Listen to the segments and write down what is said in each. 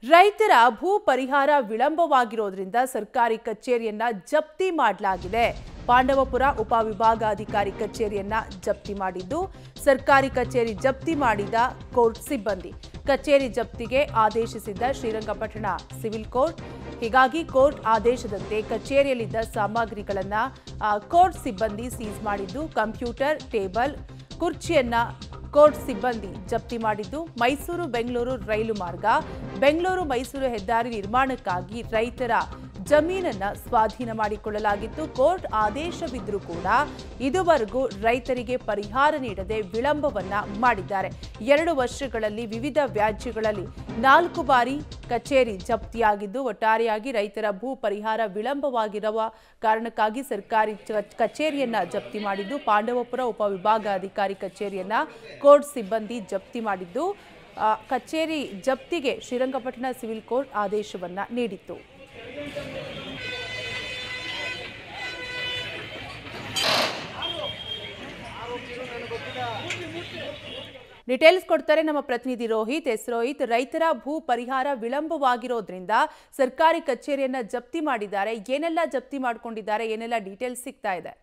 ರೈತರ ಭೂ ಪರಿಹಾರ ವಿಳಂಬವಾಗಿರೋದ್ರಿಂದ ಸರ್ಕಾರಿ ಕಚೇರಿಯನ್ನ ಜಪ್ತಿ ಮಾಡಲಾಗಿದೆ. ಪಾಂಡವಪುರ ಉಪವಿಭಾಗಾಧಿಕಾರಿ ಕಚೇರಿಯನ್ನ ಜಪ್ತಿ ಮಾಡಿದ್ದು, ಸರ್ಕಾರಿ ಕಚೇರಿ ಜಪ್ತಿ ಮಾಡಿದ ಕೋರ್ಟ್ ಸಿಬ್ಬಂದಿ ಕಚೇರಿ ಜಪ್ತಿಗೆ ಆದೇಶಿಸಿದ್ದ ಶ್ರೀರಂಗಪಟ್ಟಣ ಸಿವಿಲ್ ಕೋರ್ಟ್. ಹೀಗಾಗಿ ಕೋರ್ಟ್ ಆದೇಶದಂತೆ ಕಚೇರಿಯಲ್ಲಿದ್ದ ಸಾಮಗ್ರಿಗಳನ್ನ ಕೋರ್ಟ್ ಸಿಬ್ಬಂದಿ ಸೀಸ್ ಮಾಡಿದ್ದು, ಕಂಪ್ಯೂಟರ್, ಟೇಬಲ್, ಕುರ್ಚಿಯನ್ನ ಕೋರ್ಟ್ ಸಿಬ್ಬಂದಿ ಜಪ್ತಿ ಮಾಡಿದ್ದು, ಮೈಸೂರು ಬೆಂಗಳೂರು ರೈಲು ಮಾರ್ಗ, ಬೆಂಗಳೂರು ಮೈಸೂರು ಹೆದ್ದಾರಿ ನಿರ್ಮಾಣಕ್ಕಾಗಿ ರೈತರ ಜಮೀನನ್ನ ಸ್ವಾಧೀನ ಮಾಡಿಕೊಳ್ಳಲಾಗಿತ್ತು. ಕೋರ್ಟ್ ಆದೇಶವಿದ್ರೂ ಕೂಡ ಇದುವರೆಗೂ ರೈತರಿಗೆ ಪರಿಹಾರ ನೀಡದೆ ವಿಳಂಬವನ್ನ ಮಾಡಿದ್ದಾರೆ. 2 ವರ್ಷಗಳಲ್ಲಿ ವಿವಿಧ ವ್ಯಾಜ್ಯಗಳಲ್ಲಿ 4 ಬಾರಿ ಕಚೇರಿ ಜಪ್ತಿಯಾಗಿದ್ದು, ಒಟ್ಟಾರೆಯಾಗಿ ರೈತರ ಭೂ ಪರಿಹಾರ ವಿಳಂಬವಾಗಿರುವ ಕಾರಣಕ್ಕಾಗಿ ಸರ್ಕಾರಿ ಕಚೇರಿಯನ್ನ ಜಪ್ತಿ ಮಾಡಿದ್ದು, ಪಾಂಡವಪುರ ಉಪವಿಭಾಗಾಧಿಕಾರಿ ಕಚೇರಿಯನ್ನ ಕೋರ್ಟ್ ಸಿಬ್ಬಂದಿ ಜಪ್ತಿ ಮಾಡಿದ್ದು, ಕಚೇರಿ ಜಪ್ತಿಗೆ ಶ್ರೀರಂಗಪಟ್ಟಣ ಸಿವಿಲ್ ಕೋರ್ಟ್ ಆದೇಶವನ್ನ ನೀಡಿತ್ತು. ಡೀಟೇಲ್ಸ್ ಕೊಡ್ತಾರೆ ನಮ್ಮ ಪ್ರತಿನಿಧಿ ರೋಹಿತ್. ರೋಹಿತ್, ರೈತರ ಭೂ ಪರಿಹಾರ ವಿಳಂಬವಾಗಿರೋದ್ರಿಂದ ಸರ್ಕಾರಿ ಕಚೇರಿಯನ್ನ ಜಪ್ತಿ ಮಾಡಿದ್ದಾರೆ. ಏನೆಲ್ಲ ಜಪ್ತಿ ಮಾಡ್ಕೊಂಡಿದ್ದಾರೆ, ಏನೆಲ್ಲ ಡೀಟೇಲ್ಸ್ ಸಿಗ್ತಾ ಇದೆ?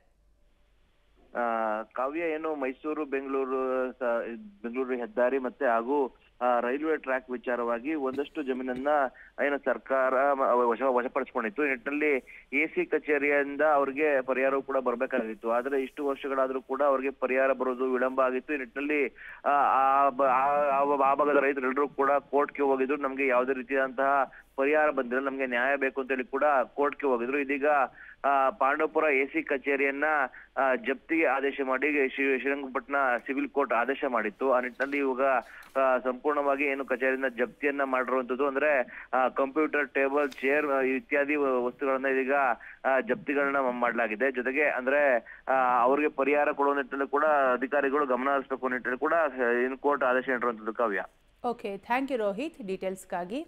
ಕಾವ್ಯ, ಏನು ಮೈಸೂರು ಬೆಂಗಳೂರು ಹೆದ್ದಾರಿ ಮತ್ತೆ ಹಾಗೂ ರೈಲ್ವೆ ಟ್ರ್ಯಾಕ್ ವಿಚಾರವಾಗಿ ಒಂದಷ್ಟು ಜಮೀನನ್ನ ಏನು ಸರ್ಕಾರ ವಶಪಡಿಸಿಕೊಂಡಿತ್ತು. ಈ ನಿಟ್ಟಿನಲ್ಲಿ ಎಸಿ ಕಚೇರಿಯಿಂದ ಅವ್ರಿಗೆ ಪರಿಹಾರವೂ ಕೂಡ ಬರ್ಬೇಕಾಗಿತ್ತು. ಆದ್ರೆ ಇಷ್ಟು ವರ್ಷಗಳಾದ್ರೂ ಕೂಡ ಅವ್ರಿಗೆ ಪರಿಹಾರ ಬರೋದು ವಿಳಂಬ ಆಗಿತ್ತು. ಈ ನಿಟ್ಟಿನಲ್ಲಿ ಆ ಭಾಗದ ರೈತರೆಲ್ಲರೂ ಕೂಡ ಕೋರ್ಟ್ಗೆ ಹೋಗಿದ್ರು. ನಮ್ಗೆ ಯಾವುದೇ ರೀತಿಯಾದಂತಹ ಪರಿಹಾರ ಬಂದಿಲ್ಲ, ನಮ್ಗೆ ನ್ಯಾಯ ಬೇಕು ಅಂತ ಹೇಳಿ ಕೂಡ ಕೋರ್ಟ್ಗೆ ಹೋಗಿದ್ರು. ಇದೀಗ ಪಾಂಡವಪುರ ಎಸಿ ಕಚೇರಿಯನ್ನ ಜಪ್ತಿಗೆ ಆದೇಶ ಮಾಡಿ ಶ್ರೀರಂಗಪಟ್ಟಣ ಸಿವಿಲ್ ಕೋರ್ಟ್ ಆದೇಶ ಮಾಡಿತ್ತು. ಆ ನಿಟ್ಟಿನಲ್ಲಿ ಇವಾಗ ಸಂಪೂರ್ಣವಾಗಿ ಏನು ಕಚೇರಿಯಿಂದ ಜಪ್ತಿಯನ್ನ ಮಾಡಿರುವಂತದ್ದು, ಅಂದ್ರೆ ಕಂಪ್ಯೂಟರ್, ಟೇಬಲ್, ಚೇರ್ ಇತ್ಯಾದಿ ವಸ್ತುಗಳನ್ನ ಇದೀಗ ಜಪ್ತಿಗಳನ್ನ ಮಾಡಲಾಗಿದೆ. ಜೊತೆಗೆ ಅಂದ್ರೆ ಅವ್ರಿಗೆ ಪರಿಹಾರ ಕೊಡುವ ನಿಟ್ಟಿನಲ್ಲಿ ಕೂಡ ಅಧಿಕಾರಿಗಳು ಗಮನ ಹರಿಸಬೇಕು ನಿಟ್ಟಿನಲ್ಲಿ ಕೂಡ ಕೋರ್ಟ್ ಆದೇಶ ನೀಡಿರುವಂತದ್ದು. ಕಾವ್ಯ, ಓಕೆ, ಥ್ಯಾಂಕ್ ಯು ರೋಹಿತ್ ಡೀಟೇಲ್ಸ್ಗಾಗಿ.